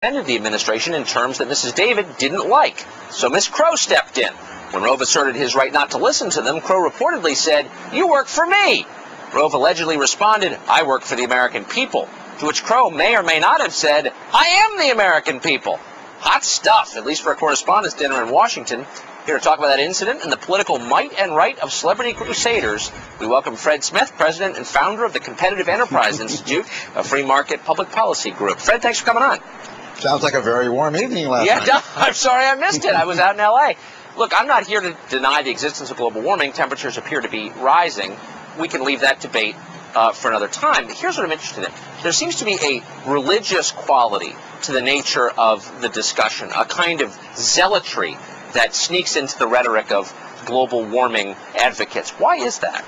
defended the administration in terms that Mrs. David didn't like. So Ms. Crow stepped in. When Rove asserted his right not to listen to them, Crow reportedly said, "You work for me." Rove allegedly responded, "I work for the American people," to which Crow may or may not have said, "I am the American people." Hot stuff, at least for a correspondence dinner in Washington. Here to talk about that incident and the political might and right of celebrity crusaders, we welcome Fred Smith, president and founder of the Competitive Enterprise Institute, a free market public policy group. Fred, thanks for coming on. Sounds like a very warm evening last night. Yeah, I'm sorry I missed it. I was out in L.A. Look, I'm not here to deny the existence of global warming. Temperatures appear to be rising. We can leave that debate for another time. But here's what I'm interested in. There seems to be a religious quality to the nature of the discussion, a kind of zealotry that sneaks into the rhetoric of global warming advocates. Why is that?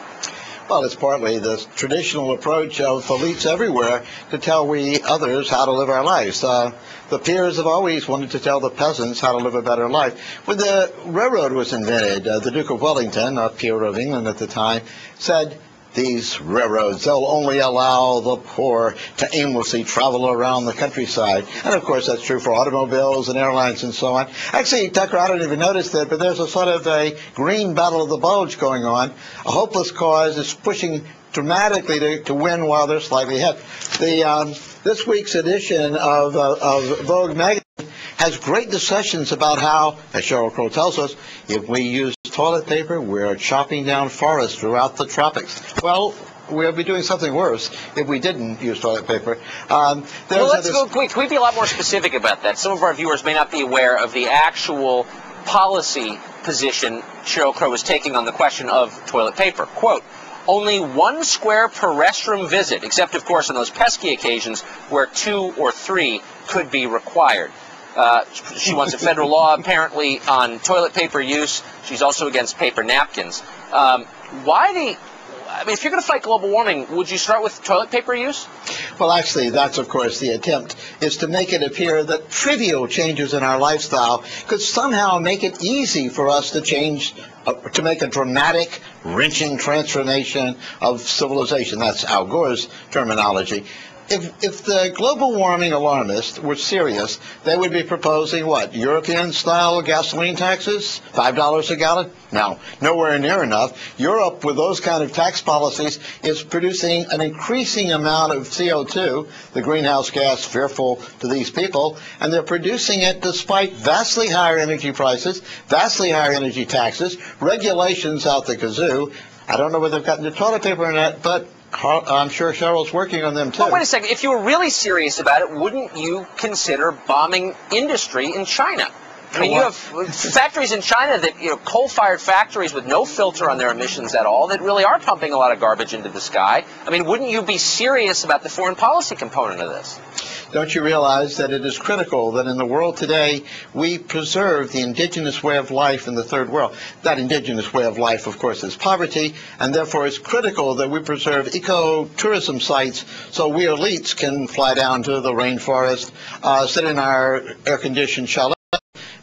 Well, it's partly the traditional approach of elites everywhere to tell we others how to live our lives. The peers have always wanted to tell the peasants how to live a better life. When the railroad was invented, the Duke of Wellington, a peer of England at the time, said, "These railroads, they'll only allow the poor to aimlessly travel around the countryside." And of course that's true for automobiles and airlines and so on. Actually, Tucker, I don't even notice that, but there's a sort of a green battle of the bulge going on. A hopeless cause is pushing dramatically to win while they're slightly ahead. This week's edition of Vogue magazine has great discussions about how, as Sheryl Crow tells us, if we use toilet paper, we're chopping down forests throughout the tropics. Well, we'll be doing something worse if we didn't use toilet paper. Well, let's go quick. Can we be a lot more specific about that? Some of our viewers may not be aware of the actual policy position Sheryl Crow is taking on the question of toilet paper. Quote, "Only 1 square per restroom visit, except, of course, on those pesky occasions where 2 or 3 could be required." She wants a federal law, apparently, on toilet paper use. She's also against paper napkins. If you're going to fight global warming, would you start with toilet paper use? Well, actually, that's, of course, the attempt, is to make it appear that trivial changes in our lifestyle could somehow make it easy for us to change, to make a dramatic, wrenching transformation of civilization. That's Al Gore's terminology. If the global warming alarmists were serious, they would be proposing what? European-style gasoline taxes? $5 a gallon? No, nowhere near enough. Europe, with those kind of tax policies, is producing an increasing amount of CO2, the greenhouse gas fearful to these people, and they're producing it despite vastly higher energy prices, vastly higher energy taxes, regulations out the kazoo. I don't know whether they've gotten the toilet paper or not, but I'm sure Cheryl's working on them, too. Well, wait a second. If you were really serious about it, wouldn't you consider bombing industry in China? I mean, you have factories in China that, coal-fired factories with no filter on their emissions at all that really are pumping a lot of garbage into the sky. I mean, wouldn't you be serious about the foreign policy component of this? Don't you realize that it is critical that in the world today we preserve the indigenous way of life in the third world? That indigenous way of life, of course, is poverty, and therefore it's critical that we preserve eco-tourism sites so we elites can fly down to the rainforest, sit in our air-conditioned chalet,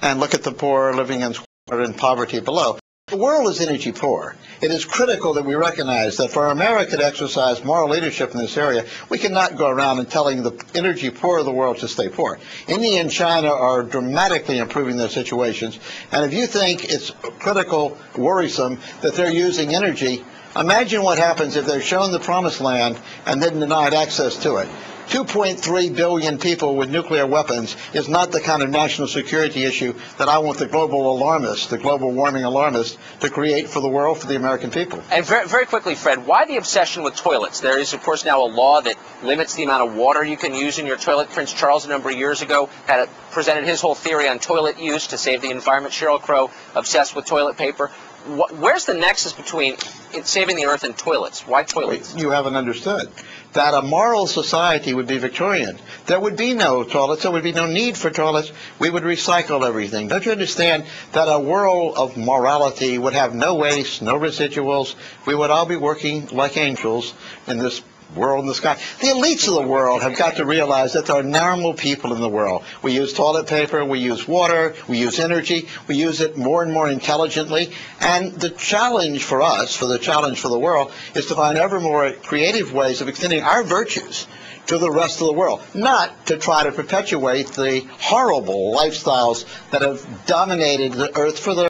and look at the poor living in squalor and poverty below. The world is energy poor. It is critical that we recognize that for America to exercise moral leadership in this area, we cannot go around and telling the energy poor of the world to stay poor. India and China are dramatically improving their situations, and if you think it's critical, worrisome that they're using energy, imagine what happens if they're shown the promised land and then denied access to it. 2.3 billion people with nuclear weapons is not the kind of national security issue that I want the global alarmists, the global warming alarmists, to create for the world, for the American people. And very quickly, Fred, why the obsession with toilets? There is, of course, now a law that limits the amount of water you can use in your toilet. Prince Charles, a number of years ago, had presented his whole theory on toilet use to save the environment. Sheryl Crow, obsessed with toilet paper. Where's the nexus between saving the earth and toilets? Why toilets? You haven't understood that a moral society would be Victorian. There would be no toilets. There would be no need for toilets. We would recycle everything. Don't you understand that a world of morality would have no waste, no residuals? We would all be working like angels in this world in the sky. The elites of the world have got to realize that there are normal people in the world. We use toilet paper, we use water, we use energy, we use it more and more intelligently, and the challenge for us, the challenge for the world, is to find ever more creative ways of extending our virtues to the rest of the world, not to try to perpetuate the horrible lifestyles that have dominated the earth for the